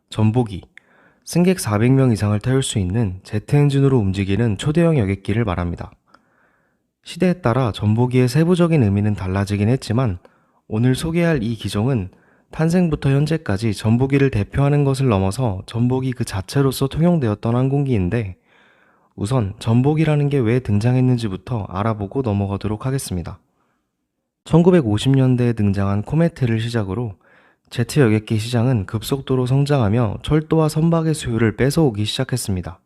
전보기, 승객 400명 이상을 태울 수 있는 제트 엔진으로 움직이는 초대형 여객기를 말합니다. 시대에 따라 전보기의 세부적인 의미는 달라지긴 했지만 오늘 소개할 이 기종은 탄생부터 현재까지 전보기를 대표하는 것을 넘어서 전보기 그 자체로서 통용되었던 항공기인데 우선 전보기라는 게 왜 등장했는지부터 알아보고 넘어가도록 하겠습니다. 1950년대에 등장한 코메트를 시작으로 제트 여객기 시장은 급속도로 성장하며 철도와 선박의 수요를 뺏어오기 시작했습니다.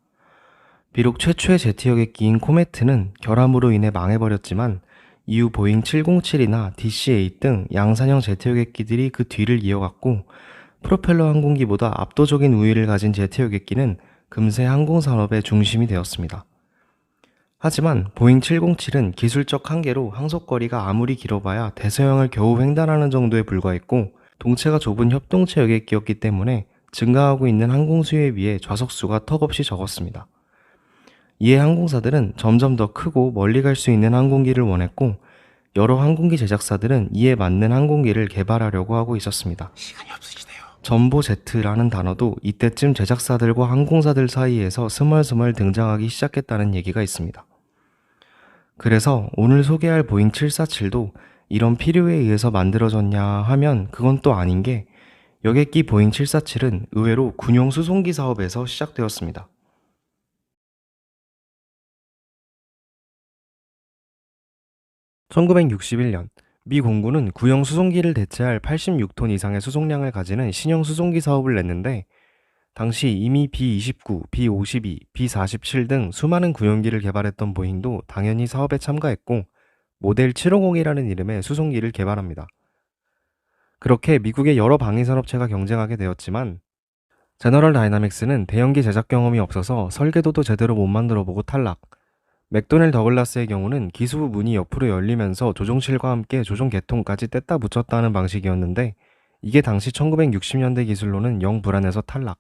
비록 최초의 제트 여객기인 코메트는 결함으로 인해 망해버렸지만 이후 보잉 707이나 DC-8 등 양산형 제트 여객기들이 그 뒤를 이어갔고 프로펠러 항공기보다 압도적인 우위를 가진 제트 여객기는 금세 항공산업의 중심이 되었습니다. 하지만 보잉 707은 기술적 한계로 항속거리가 아무리 길어봐야 대서양을 겨우 횡단하는 정도에 불과했고 동체가 좁은 협동체 여객기였기 때문에 증가하고 있는 항공 수요에 비해 좌석수가 턱없이 적었습니다. 이에 항공사들은 점점 더 크고 멀리 갈 수 있는 항공기를 원했고 여러 항공기 제작사들은 이에 맞는 항공기를 개발하려고 하고 있었습니다. 전보제트라는 단어도 이때쯤 제작사들과 항공사들 사이에서 스멀스멀 등장하기 시작했다는 얘기가 있습니다. 그래서 오늘 소개할 보잉 747도 이런 필요에 의해서 만들어졌냐 하면 그건 또 아닌 게 여객기 보잉 747은 의외로 군용 수송기 사업에서 시작되었습니다. 1961년 미 공군은 구형 수송기를 대체할 86톤 이상의 수송량을 가지는 신형 수송기 사업을 냈는데 당시 이미 B-29, B-52, B-47 등 수많은 구형기를 개발했던 보잉도 당연히 사업에 참가했고 모델 750이라는 이름의 수송기를 개발합니다. 그렇게 미국의 여러 방위산업체가 경쟁하게 되었지만 제너럴 다이나믹스는 대형기 제작 경험이 없어서 설계도도 제대로 못 만들어보고 탈락. 맥도넬 더글라스의 경우는 기수부 문이 옆으로 열리면서 조종실과 함께 조종 개통까지 뗐다 붙였다는 방식이었는데 이게 당시 1960년대 기술로는 영 불안해서 탈락.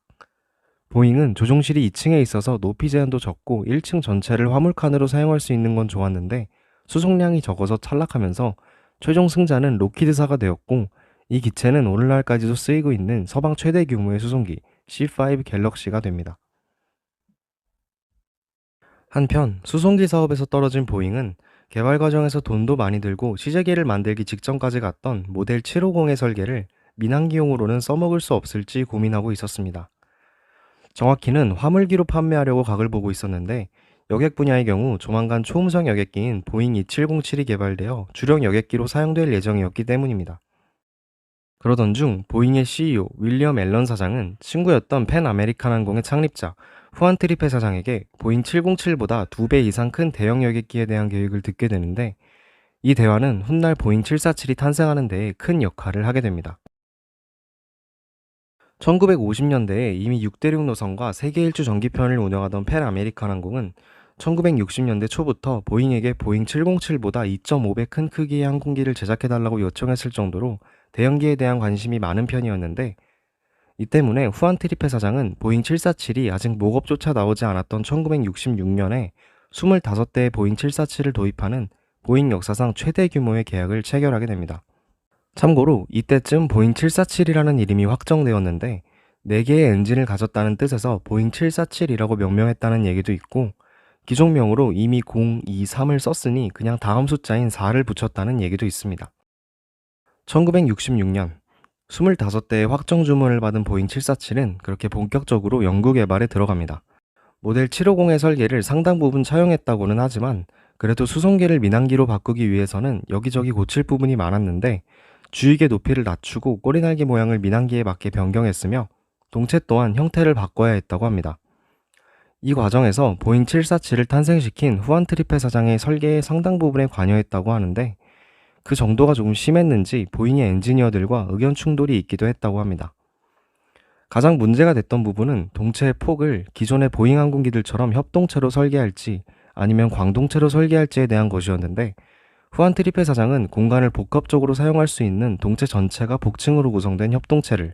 보잉은 조종실이 2층에 있어서 높이 제한도 적고 1층 전체를 화물칸으로 사용할 수 있는 건 좋았는데 수송량이 적어서 탈락하면서 최종 승자는 로키드사가 되었고 이 기체는 오늘날까지도 쓰이고 있는 서방 최대 규모의 수송기 C5 갤럭시가 됩니다. 한편 수송기 사업에서 떨어진 보잉은 개발 과정에서 돈도 많이 들고 시제기를 만들기 직전까지 갔던 모델 750의 설계를 민항기용으로는 써먹을 수 없을지 고민하고 있었습니다. 정확히는 화물기로 판매하려고 각을 보고 있었는데 여객 분야의 경우 조만간 초음속 여객기인 보잉 2707이 개발되어 주력 여객기로 사용될 예정이었기 때문입니다. 그러던 중 보잉의 CEO 윌리엄 앨런 사장은 친구였던 팬 아메리칸 항공의 창립자 후안 트리페 사장에게 보잉 707보다 2배 이상 큰 대형 여객기에 대한 계획을 듣게 되는데 이 대화는 훗날 보잉 747이 탄생하는 데에 큰 역할을 하게 됩니다. 1950년대에 이미 6대륙 노선과 세계 일주 정기편을 운영하던 팬 아메리칸 항공은 1960년대 초부터 보잉에게 보잉 707보다 2.5배 큰 크기의 항공기를 제작해달라고 요청했을 정도로 대형기에 대한 관심이 많은 편이었는데 이 때문에 후안 트리페 사장은 보잉 747이 아직 모급조차 나오지 않았던 1966년에 25대의 보잉 747을 도입하는 보잉 역사상 최대 규모의 계약을 체결하게 됩니다. 참고로 이때쯤 보잉 747이라는 이름이 확정되었는데 4개의 엔진을 가졌다는 뜻에서 보잉 747이라고 명명했다는 얘기도 있고 기종명으로 이미 0, 2, 3을 썼으니 그냥 다음 숫자인 4를 붙였다는 얘기도 있습니다. 1966년 25대의 확정 주문을 받은 보잉 747은 그렇게 본격적으로 연구 개발에 들어갑니다. 모델 750의 설계를 상당 부분 차용했다고는 하지만 그래도 수송기를 민항기로 바꾸기 위해서는 여기저기 고칠 부분이 많았는데 주익의 높이를 낮추고 꼬리날개 모양을 민항기에 맞게 변경했으며 동체 또한 형태를 바꿔야 했다고 합니다. 이 과정에서 보잉 747을 탄생시킨 후안 트리페 사장의 설계의 상당 부분에 관여했다고 하는데 그 정도가 조금 심했는지 보잉의 엔지니어들과 의견 충돌이 있기도 했다고 합니다. 가장 문제가 됐던 부분은 동체의 폭을 기존의 보잉 항공기들처럼 협동체로 설계할지 아니면 광동체로 설계할지에 대한 것이었는데 후안 트리페 사장은 공간을 복합적으로 사용할 수 있는 동체 전체가 복층으로 구성된 협동체를,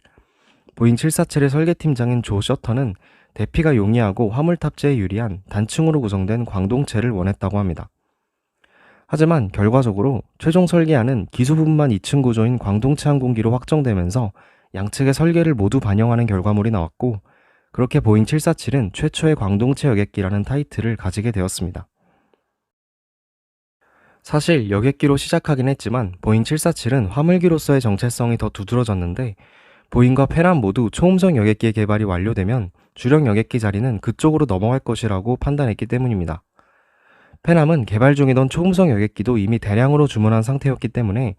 보잉 747의 설계팀장인 조 셔터는 대피가 용이하고 화물 탑재에 유리한 단층으로 구성된 광동체를 원했다고 합니다. 하지만 결과적으로 최종 설계안은 기수분만 2층 구조인 광동체 항공기로 확정되면서 양측의 설계를 모두 반영하는 결과물이 나왔고, 그렇게 보잉 747은 최초의 광동체 여객기라는 타이틀을 가지게 되었습니다. 사실 여객기로 시작하긴 했지만 보잉 747은 화물기로서의 정체성이 더 두드러졌는데, 보잉과 페람 모두 초음속 여객기의 개발이 완료되면 주력 여객기 자리는 그쪽으로 넘어갈 것이라고 판단했기 때문입니다. 페남은 개발 중이던 초음속 여객기도 이미 대량으로 주문한 상태였기 때문에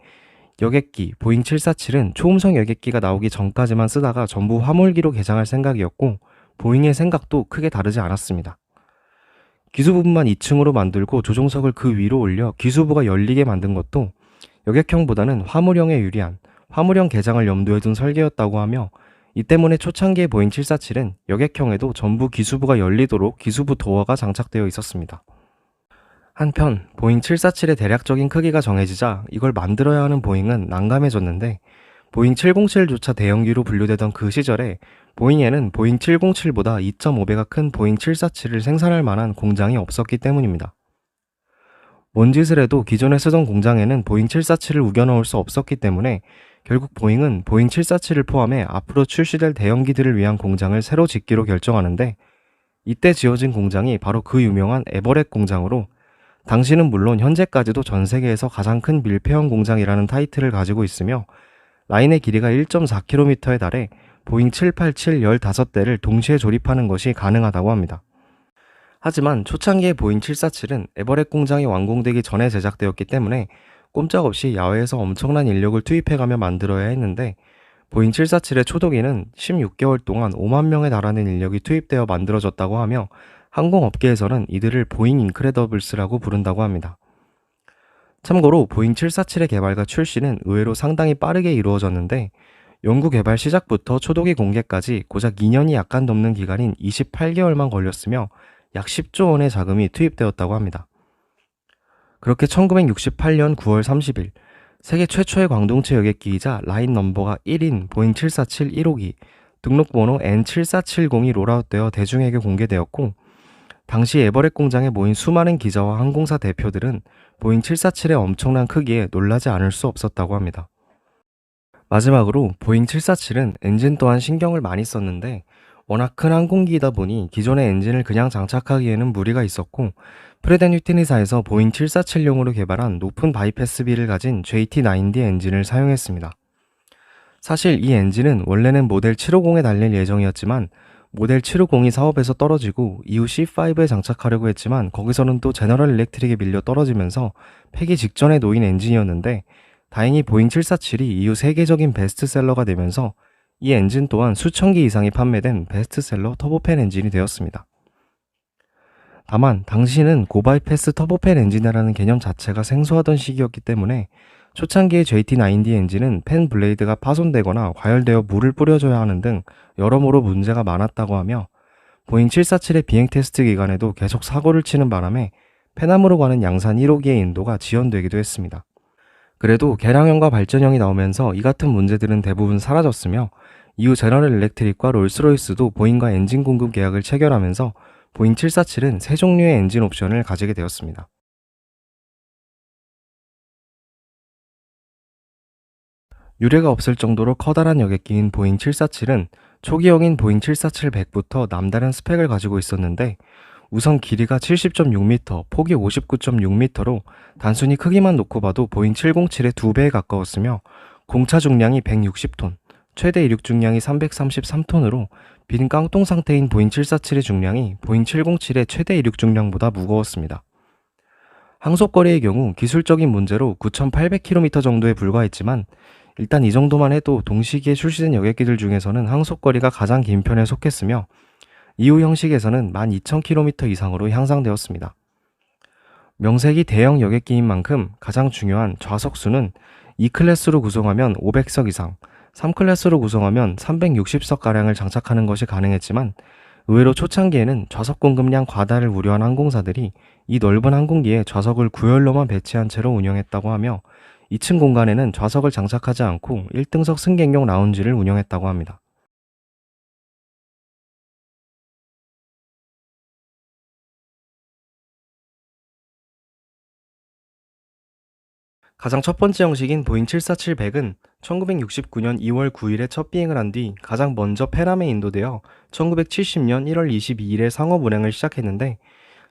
여객기 보잉 747은 초음속 여객기가 나오기 전까지만 쓰다가 전부 화물기로 개장할 생각이었고, 보잉의 생각도 크게 다르지 않았습니다. 기수부분만 2층으로 만들고 조종석을 그 위로 올려 기수부가 열리게 만든 것도 여객형보다는 화물형에 유리한 화물형 개장을 염두에 둔 설계였다고 하며, 이 때문에 초창기의 보잉 747은 여객형에도 전부 기수부가 열리도록 기수부 도어가 장착되어 있었습니다. 한편 보잉 747의 대략적인 크기가 정해지자 이걸 만들어야 하는 보잉은 난감해졌는데, 보잉 707조차 대형기로 분류되던 그 시절에 보잉에는 보잉 707보다 2.5배가 큰 보잉 747을 생산할 만한 공장이 없었기 때문입니다. 뭔 짓을 해도 기존에 쓰던 공장에는 보잉 747을 우겨 넣을 수 없었기 때문에 결국 보잉은 보잉 747을 포함해 앞으로 출시될 대형기들을 위한 공장을 새로 짓기로 결정하는데, 이때 지어진 공장이 바로 그 유명한 에버렛 공장으로, 당시는 물론 현재까지도 전 세계에서 가장 큰 밀폐형 공장이라는 타이틀을 가지고 있으며, 라인의 길이가 1.4km에 달해 보잉 787 15대를 동시에 조립하는 것이 가능하다고 합니다. 하지만 초창기의 보잉 747은 에버렛 공장이 완공되기 전에 제작되었기 때문에 꼼짝없이 야외에서 엄청난 인력을 투입해가며 만들어야 했는데, 보잉 747의 초도기는 16개월 동안 5만 명에 달하는 인력이 투입되어 만들어졌다고 하며, 항공업계에서는 이들을 보잉 인크레더블스라고 부른다고 합니다. 참고로 보잉 747의 개발과 출시는 의외로 상당히 빠르게 이루어졌는데, 연구 개발 시작부터 초도기 공개까지 고작 2년이 약간 넘는 기간인 28개월만 걸렸으며 약 10조 원의 자금이 투입되었다고 합니다. 그렇게 1968년 9월 30일 세계 최초의 광동체 여객기이자 라인 넘버가 1인 보잉 747 1호기 등록번호 N7470이 롤아웃되어 대중에게 공개되었고, 당시 에버렛 공장에 모인 수많은 기자와 항공사 대표들은 보잉 747의 엄청난 크기에 놀라지 않을 수 없었다고 합니다. 마지막으로 보잉 747은 엔진 또한 신경을 많이 썼는데, 워낙 큰 항공기이다 보니 기존의 엔진을 그냥 장착하기에는 무리가 있었고, 프레드 휘트니사에서 보잉 747용으로 개발한 높은 바이패스비를 가진 JT9D 엔진을 사용했습니다. 사실 이 엔진은 원래는 모델 750에 달릴 예정이었지만 모델 750이 사업에서 떨어지고 이후 C5에 장착하려고 했지만 거기서는 또 제너럴 일렉트릭에 밀려 떨어지면서 폐기 직전에 놓인 엔진이었는데, 다행히 보잉 747이 이후 세계적인 베스트셀러가 되면서 이 엔진 또한 수천 기 이상이 판매된 베스트셀러 터보팬 엔진이 되었습니다. 다만 당시는 고바이패스 터보팬 엔진이라는 개념 자체가 생소하던 시기였기 때문에 초창기의 JT9D 엔진은 팬 블레이드가 파손되거나 과열되어 물을 뿌려줘야 하는 등 여러모로 문제가 많았다고 하며, 보잉 747의 비행 테스트 기간에도 계속 사고를 치는 바람에 페남으로 가는 양산 1호기의 인도가 지연되기도 했습니다. 그래도 개량형과 발전형이 나오면서 이 같은 문제들은 대부분 사라졌으며, 이후 제너럴 일렉트릭과 롤스로이스도 보잉과 엔진 공급 계약을 체결하면서 보잉 747은 세 종류의 엔진 옵션을 가지게 되었습니다. 유례가 없을 정도로 커다란 여객기인 보잉 747은 초기형인 보잉 747-100부터 남다른 스펙을 가지고 있었는데, 우선 길이가 70.6m, 폭이 59.6m로 단순히 크기만 놓고 봐도 보잉 707의 2배에 가까웠으며, 공차 중량이 160톤, 최대 이륙 중량이 333톤으로 빈 깡통 상태인 보잉 747의 중량이 보잉 707의 최대 이륙 중량보다 무거웠습니다. 항속거리의 경우 기술적인 문제로 9,800km 정도에 불과했지만, 일단 이 정도만 해도 동시기에 출시된 여객기들 중에서는 항속거리가 가장 긴 편에 속했으며, 이후 형식에서는 12,000km 이상으로 향상되었습니다. 명색이 대형 여객기인 만큼 가장 중요한 좌석수는 2클래스로 구성하면 500석 이상, 3클래스로 구성하면 360석가량을 장착하는 것이 가능했지만, 의외로 초창기에는 좌석 공급량 과다를 우려한 항공사들이 이 넓은 항공기에 좌석을 구열로만 배치한 채로 운영했다고 하며, 2층 공간에는 좌석을 장착하지 않고 1등석 승객용 라운지를 운영했다고 합니다. 가장 첫 번째 형식인 보잉 747-100은 1969년 2월 9일에 첫 비행을 한 뒤 가장 먼저 페남에 인도되어 1970년 1월 22일에 상업 운행을 시작했는데,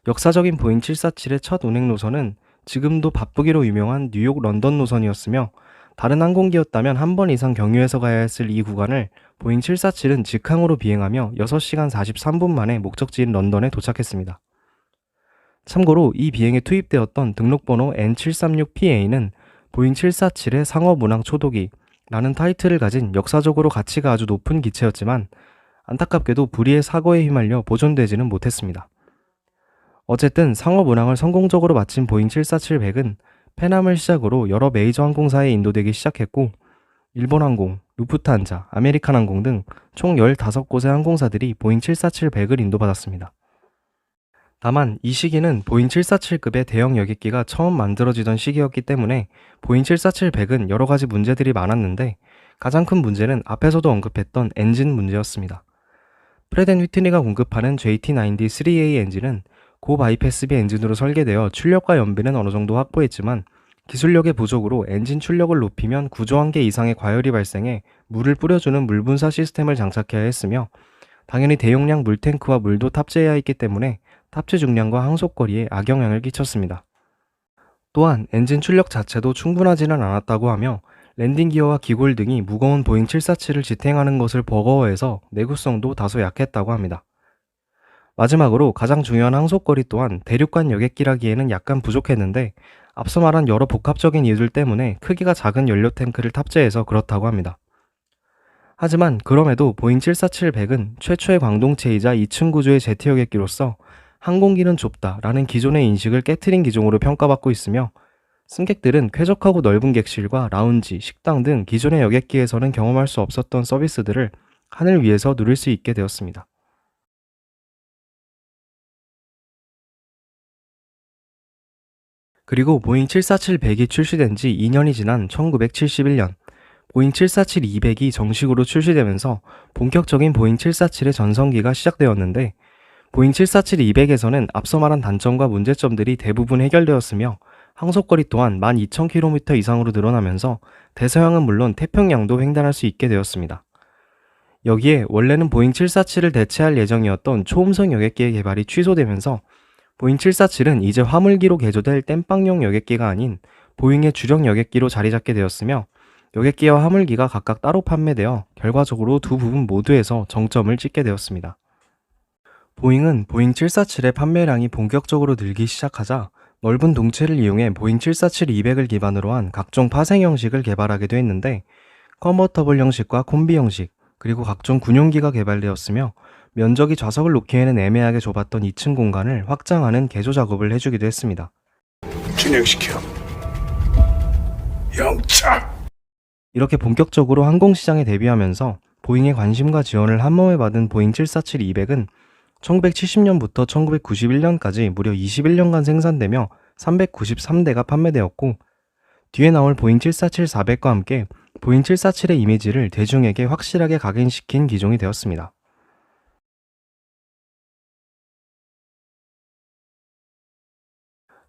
역사적인 보잉 747의 첫 운행 노선은 지금도 바쁘기로 유명한 뉴욕 런던 노선이었으며, 다른 항공기였다면 한 번 이상 경유해서 가야 했을 이 구간을 보잉 747은 직항으로 비행하며 6시간 43분 만에 목적지인 런던에 도착했습니다. 참고로 이 비행에 투입되었던 등록번호 N736PA는 보잉 747의 상업 운항 초도기라는 타이틀을 가진 역사적으로 가치가 아주 높은 기체였지만, 안타깝게도 불의의 사고에 휘말려 보존되지는 못했습니다. 어쨌든 상업 운항을 성공적으로 마친 보잉 747-100은 페남을 시작으로 여러 메이저 항공사에 인도되기 시작했고, 일본항공, 루프트한자, 아메리칸항공 등 총 15곳의 항공사들이 보잉 747-100을 인도받았습니다. 다만 이 시기는 보잉 747급의 대형 여객기가 처음 만들어지던 시기였기 때문에 보잉 747-100은 여러 가지 문제들이 많았는데, 가장 큰 문제는 앞에서도 언급했던 엔진 문제였습니다. 프렛 앤 휘트니가 공급하는 JT9D-3A 엔진은 고바이패스비 엔진으로 설계되어 출력과 연비는 어느 정도 확보했지만, 기술력의 부족으로 엔진 출력을 높이면 구조 한계 이상의 과열이 발생해 물을 뿌려주는 물분사 시스템을 장착해야 했으며, 당연히 대용량 물탱크와 물도 탑재해야 했기 때문에 탑재 중량과 항속거리에 악영향을 끼쳤습니다. 또한 엔진 출력 자체도 충분하지는 않았다고 하며, 랜딩 기어와 기골 등이 무거운 보잉 747을 지탱하는 것을 버거워해서 내구성도 다소 약했다고 합니다. 마지막으로 가장 중요한 항속거리 또한 대륙간 여객기라기에는 약간 부족했는데, 앞서 말한 여러 복합적인 이유들 때문에 크기가 작은 연료 탱크를 탑재해서 그렇다고 합니다. 하지만 그럼에도 보잉 747-100은 최초의 광동체이자 2층 구조의 제트 여객기로서 항공기는 좁다라는 기존의 인식을 깨트린 기종으로 평가받고 있으며, 승객들은 쾌적하고 넓은 객실과 라운지, 식당 등 기존의 여객기에서는 경험할 수 없었던 서비스들을 하늘 위에서 누릴 수 있게 되었습니다. 그리고 보잉 747-100이 출시된 지 2년이 지난 1971년, 보잉 747-200이 정식으로 출시되면서 본격적인 보잉 747의 전성기가 시작되었는데, 보잉 747-200에서는 앞서 말한 단점과 문제점들이 대부분 해결되었으며, 항속거리 또한 12,000km 이상으로 늘어나면서 대서양은 물론 태평양도 횡단할 수 있게 되었습니다. 여기에 원래는 보잉 747을 대체할 예정이었던 초음속 여객기의 개발이 취소되면서, 보잉 747은 이제 화물기로 개조될 땜빵용 여객기가 아닌 보잉의 주력 여객기로 자리 잡게 되었으며, 여객기와 화물기가 각각 따로 판매되어 결과적으로 두 부분 모두에서 정점을 찍게 되었습니다. 보잉은 보잉 747의 판매량이 본격적으로 늘기 시작하자 넓은 동체를 이용해 보잉 747-200을 기반으로 한 각종 파생 형식을 개발하기도 했는데, 컨버터블 형식과 콤비 형식, 그리고 각종 군용기가 개발되었으며, 면적이 좌석을 놓기에는 애매하게 좁았던 2층 공간을 확장하는 개조 작업을 해주기도 했습니다. 진행시켜. 영차. 이렇게 본격적으로 항공시장에 데뷔하면서 보잉의 관심과 지원을 한몸에 받은 보잉 747-200은 1970년부터 1991년까지 무려 21년간 생산되며 393대가 판매되었고, 뒤에 나올 보잉 747-400과 함께 보잉 747의 이미지를 대중에게 확실하게 각인시킨 기종이 되었습니다.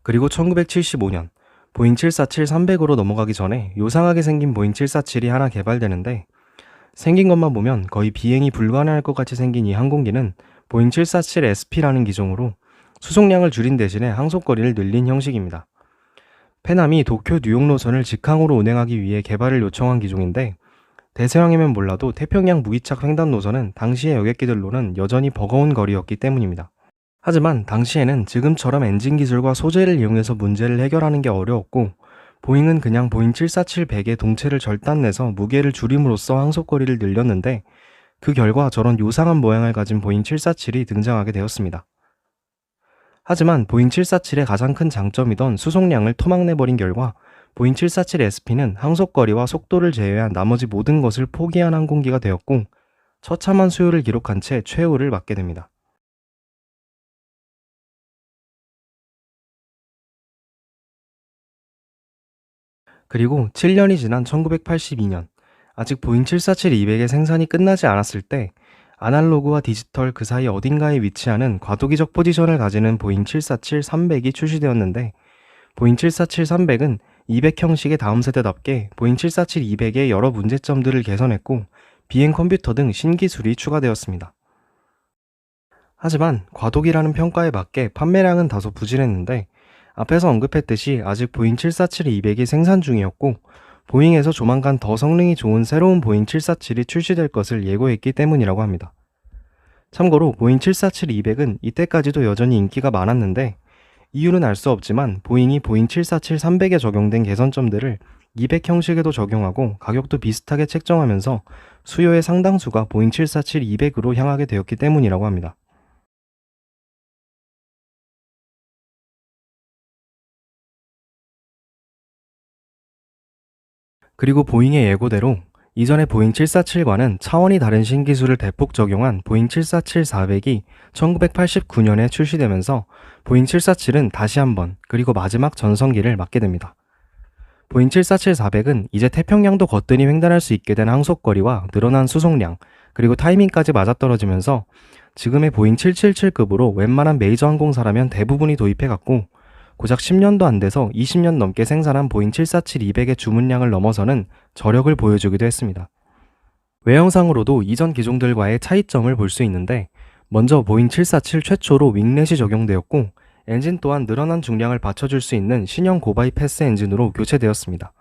그리고 1975년, 보잉 747-300으로 넘어가기 전에 요상하게 생긴 보잉 747이 하나 개발되는데, 생긴 것만 보면 거의 비행이 불가능할 것 같이 생긴 이 항공기는 보잉 747SP라는 기종으로 수송량을 줄인 대신에 항속거리를 늘린 형식입니다. 페남이 도쿄 뉴욕 노선을 직항으로 운행하기 위해 개발을 요청한 기종인데, 대서양이면 몰라도 태평양 무기착 횡단 노선은 당시의 여객기들로는 여전히 버거운 거리였기 때문입니다. 하지만 당시에는 지금처럼 엔진 기술과 소재를 이용해서 문제를 해결하는 게 어려웠고, 보잉은 그냥 보잉 747-100의 동체를 절단내서 무게를 줄임으로써 항속거리를 늘렸는데, 그 결과 저런 요상한 모양을 가진 보잉 747이 등장하게 되었습니다. 하지만 보잉 747의 가장 큰 장점이던 수송량을 토막내버린 결과 보잉 747SP는 항속거리와 속도를 제외한 나머지 모든 것을 포기한 항공기가 되었고, 처참한 수요를 기록한 채 최후를 맞게 됩니다. 그리고 7년이 지난 1982년, 아직 보잉 747-200의 생산이 끝나지 않았을 때, 아날로그와 디지털 그 사이 어딘가에 위치하는 과도기적 포지션을 가지는 보잉 747-300이 출시되었는데, 보잉 747-300은 200 형식의 다음 세대답게 보잉 747-200의 여러 문제점들을 개선했고 비행 컴퓨터 등 신기술이 추가되었습니다. 하지만 과도기라는 평가에 맞게 판매량은 다소 부진했는데 앞에서 언급했듯이 아직 보잉 747-200이 생산 중이었고 보잉에서 조만간 더 성능이 좋은 새로운 보잉 747이 출시될 것을 예고했기 때문이라고 합니다. 참고로 보잉 747-200은 이때까지도 여전히 인기가 많았는데 이유는 알 수 없지만 보잉이 보잉 747-300에 적용된 개선점들을 200 형식에도 적용하고 가격도 비슷하게 책정하면서 수요의 상당수가 보잉 747-200으로 향하게 되었기 때문이라고 합니다. 그리고 보잉의 예고대로 이전의 보잉 747과는 차원이 다른 신기술을 대폭 적용한 보잉 747-400이 1989년에 출시되면서 보잉 747은 다시 한번 그리고 마지막 전성기를 맞게 됩니다. 보잉 747-400은 이제 태평양도 거뜬히 횡단할 수 있게 된 항속거리와 늘어난 수송량, 그리고 타이밍까지 맞아떨어지면서 지금의 보잉 777급으로 웬만한 메이저 항공사라면 대부분이 도입해갔고 고작 10년도 안 돼서 20년 넘게 생산한 보잉 747-200의 주문량을 넘어서는 저력을 보여주기도 했습니다. 외형상으로도 이전 기종들과의 차이점을 볼 수 있는데 먼저 보잉 747 최초로 윙렛이 적용되었고 엔진 또한 늘어난 중량을 받쳐줄 수 있는 신형 고바이 패스 엔진으로 교체되었습니다.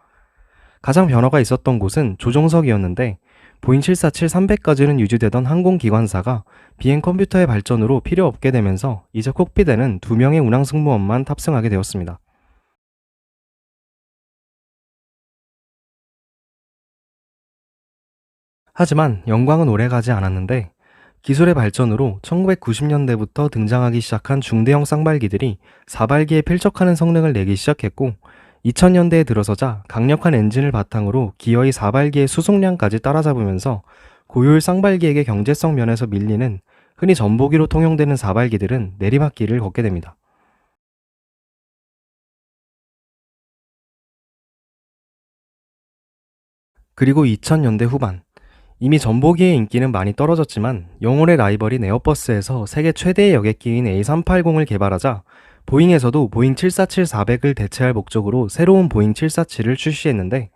가장 변화가 있었던 곳은 조종석이었는데 보잉 747-300까지는 유지되던 항공기관사가 비행 컴퓨터의 발전으로 필요 없게 되면서 이제 콕핏에는 2명의 운항 승무원만 탑승하게 되었습니다. 하지만 영광은 오래가지 않았는데 기술의 발전으로 1990년대부터 등장하기 시작한 중대형 쌍발기들이 사발기에 필적하는 성능을 내기 시작했고 2000년대에 들어서자 강력한 엔진을 바탕으로 기어이 사발기의 수송량까지 따라잡으면서 고효율 쌍발기에게 경제성 면에서 밀리는 흔히 전보기로 통용되는 사발기들은 내리막길을 걷게 됩니다. 그리고 2000년대 후반 이미 전보기의 인기는 많이 떨어졌지만 영혼의 라이벌인 에어버스에서 세계 최대의 여객기인 A380을 개발하자 보잉에서도 보잉 747-400을 대체할 목적으로 새로운 보잉 747을 출시했는데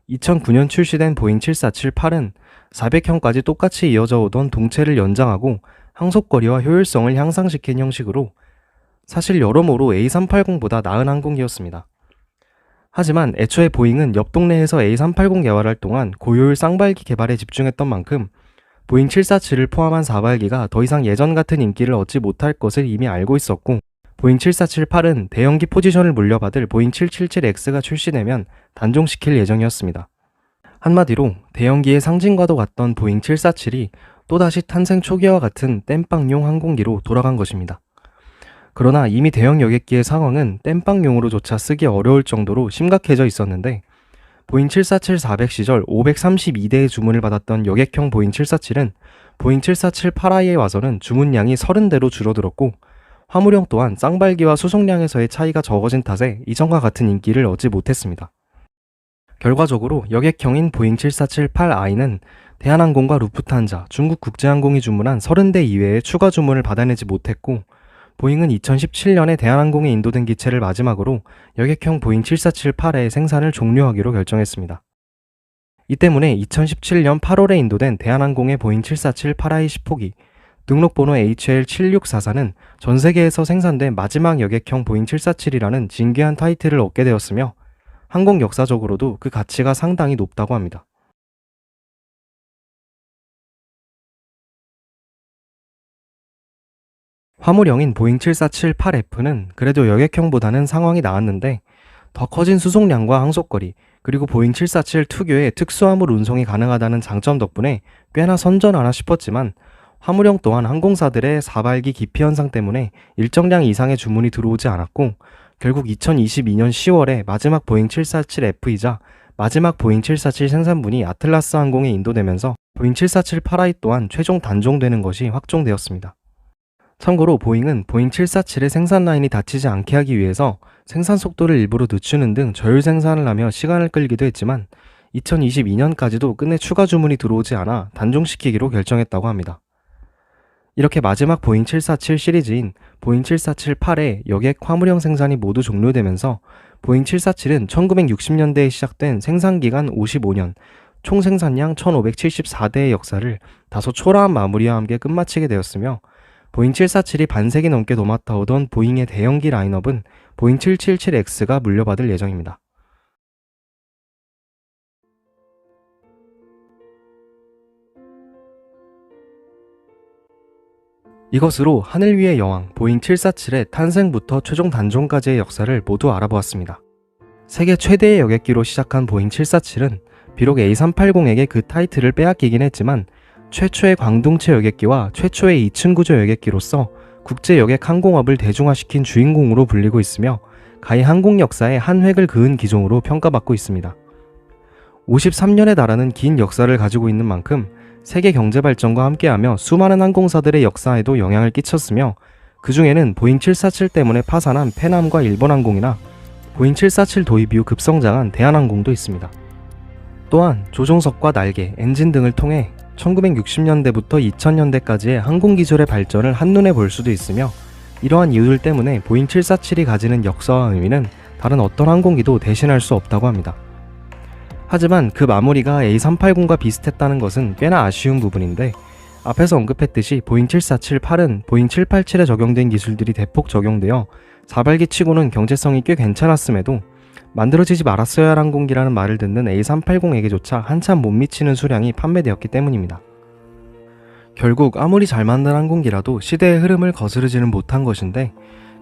2009년 출시된 보잉 747-8은 400형까지 똑같이 이어져 오던 동체를 연장하고 항속거리와 효율성을 향상시킨 형식으로 사실 여러모로 A380보다 나은 항공기였습니다. 하지만 애초에 보잉은 옆 동네에서 A380 개발할 동안 고효율 쌍발기 개발에 집중했던 만큼 보잉 747을 포함한 사발기가 더 이상 예전 같은 인기를 얻지 못할 것을 이미 알고 있었고 보잉 747-8은 대형기 포지션을 물려받을 보잉 777X가 출시되면 단종시킬 예정이었습니다. 한마디로 대형기의 상징과도 같던 보잉 747이 또다시 탄생 초기와 같은 땜빵용 항공기로 돌아간 것입니다. 그러나 이미 대형 여객기의 상황은 땜빵용으로조차 쓰기 어려울 정도로 심각해져 있었는데 보잉 747-400 시절 532대의 주문을 받았던 여객형 보잉 747은 보잉 747-8I에 와서는 주문량이 30대로 줄어들었고 화물형 또한 쌍발기와 수송량에서의 차이가 적어진 탓에 이전과 같은 인기를 얻지 못했습니다. 결과적으로 여객형인 보잉 747-8I는 대한항공과 루프탄자, 중국 국제항공이 주문한 30대 이외에 추가 주문을 받아내지 못했고 보잉은 2017년에 대한항공에 인도된 기체를 마지막으로 여객형 보잉 747-8의 생산을 종료하기로 결정했습니다. 이 때문에 2017년 8월에 인도된 대한항공의 보잉 747-8I 10호기 등록번호 HL7644는 전 세계에서 생산된 마지막 여객형 보잉 747이라는 진귀한 타이틀을 얻게 되었으며 항공 역사적으로도 그 가치가 상당히 높다고 합니다. 화물형인 보잉 747-8F는 그래도 여객형보다는 상황이 나았는데 더 커진 수송량과 항속거리 그리고 보잉 747 특유의 특수화물 운송이 가능하다는 장점 덕분에 꽤나 선전하나 싶었지만 화물형 또한 항공사들의 사발기 기피 현상 때문에 일정량 이상의 주문이 들어오지 않았고 결국 2022년 10월에 마지막 보잉 747F이자 마지막 보잉 747 생산분이 아틀라스 항공에 인도되면서 보잉 747-8I 또한 최종 단종되는 것이 확정되었습니다. 참고로 보잉은 보잉 747의 생산 라인이 닫히지 않게 하기 위해서 생산 속도를 일부러 늦추는 등 저율 생산을 하며 시간을 끌기도 했지만 2022년까지도 끝내 추가 주문이 들어오지 않아 단종시키기로 결정했다고 합니다. 이렇게 마지막 보잉 747 시리즈인 보잉 747-8의 여객 화물형 생산이 모두 종료되면서 보잉 747은 1960년대에 시작된 생산기간 55년, 총 생산량 1574대의 역사를 다소 초라한 마무리와 함께 끝마치게 되었으며, 보잉 747이 반세기 넘게 도맡아오던 보잉의 대형기 라인업은 보잉 777X가 물려받을 예정입니다. 이것으로 하늘 위의 여왕 보잉 747의 탄생부터 최종 단종까지의 역사를 모두 알아보았습니다. 세계 최대의 여객기로 시작한 보잉 747은 비록 A380에게 그 타이틀을 빼앗기긴 했지만 최초의 광동체 여객기와 최초의 2층 구조 여객기로서 국제 여객 항공업을 대중화시킨 주인공으로 불리고 있으며 가히 항공 역사의 한 획을 그은 기종으로 평가받고 있습니다. 53년에 달하는 긴 역사를 가지고 있는 만큼 세계 경제 발전과 함께하며 수많은 항공사들의 역사에도 영향을 끼쳤으며, 그 중에는 보잉 747 때문에 파산한 페남과 일본항공이나 보잉 747 도입 이후 급성장한 대한항공도 있습니다. 또한 조종석과 날개, 엔진 등을 통해 1960년대부터 2000년대까지의 항공기술의 발전을 한눈에 볼 수도 있으며, 이러한 이유들 때문에 보잉 747이 가지는 역사와 의미는 다른 어떤 항공기도 대신할 수 없다고 합니다. 하지만 그 마무리가 A380과 비슷했다는 것은 꽤나 아쉬운 부분인데, 앞에서 언급했듯이 보잉 747-8은 보잉 787에 적용된 기술들이 대폭 적용되어 4발기 치고는 경제성이 꽤 괜찮았음에도 만들어지지 말았어야 할 항공기라는 말을 듣는 A380에게조차 한참 못 미치는 수량이 판매되었기 때문입니다. 결국 아무리 잘 만든 항공기라도 시대의 흐름을 거스르지는 못한 것인데,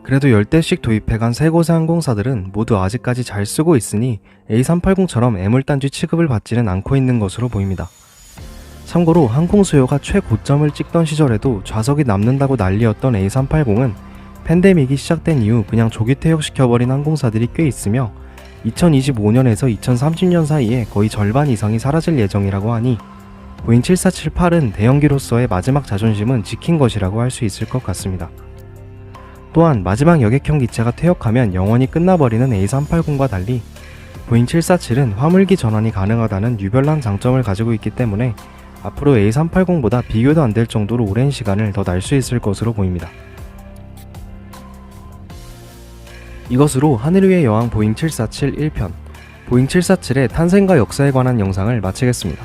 그래도 10대씩 도입해간 세 곳의 항공사들은 모두 아직까지 잘 쓰고 있으니 A380처럼 애물단지 취급을 받지는 않고 있는 것으로 보입니다. 참고로 항공 수요가 최고점을 찍던 시절에도 좌석이 남는다고 난리였던 A380은 팬데믹이 시작된 이후 그냥 조기 퇴역시켜버린 항공사들이 꽤 있으며, 2025년에서 2030년 사이에 거의 절반 이상이 사라질 예정이라고 하니 보잉 747-8은 대형기로서의 마지막 자존심은 지킨 것이라고 할 수 있을 것 같습니다. 또한 마지막 여객형 기체가 퇴역하면 영원히 끝나버리는 A380과 달리 보잉 747은 화물기 전환이 가능하다는 유별난 장점을 가지고 있기 때문에 앞으로 A380보다 비교도 안 될 정도로 오랜 시간을 더 날 수 있을 것으로 보입니다. 이것으로 하늘 위의 여왕 보잉 747 1편, 보잉 747의 탄생과 역사에 관한 영상을 마치겠습니다.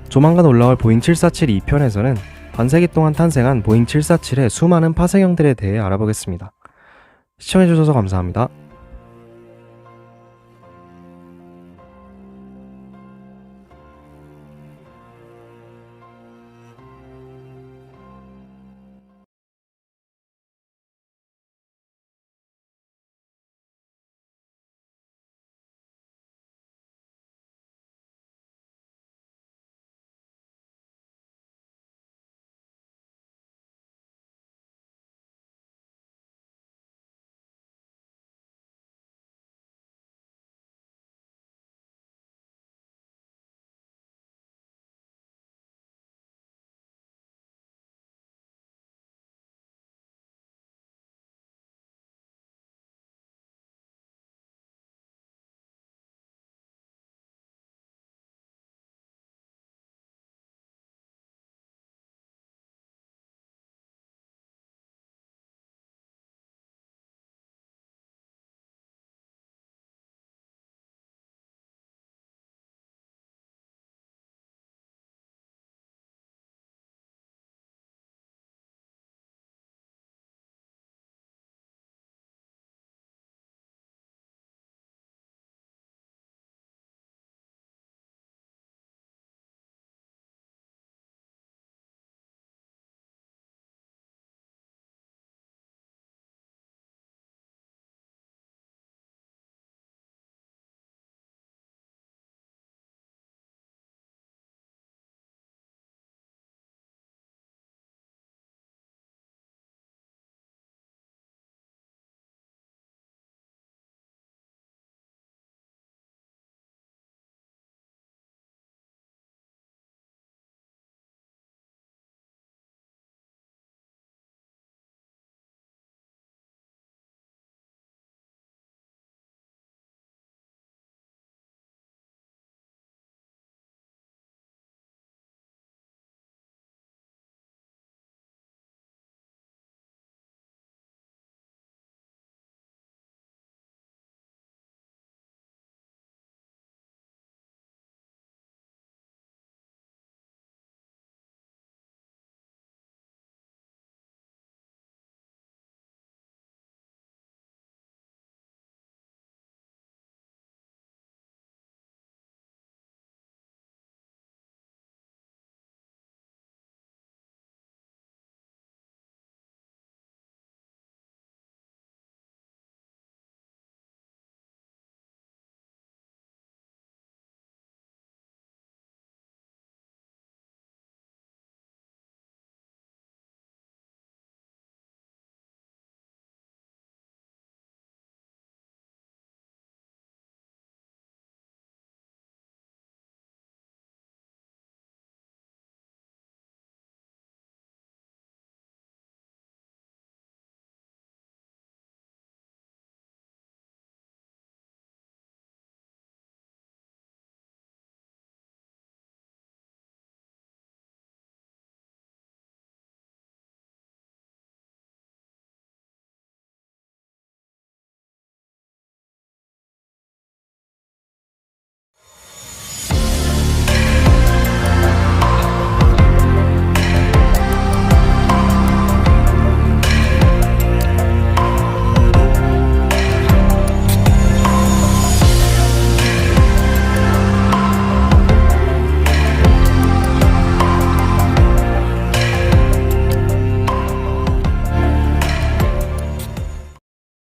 조만간 올라올 보잉 747 2편에서는 반세기 동안 탄생한 보잉 747의 수많은 파생형들에 대해 알아보겠습니다. 시청해주셔서 감사합니다.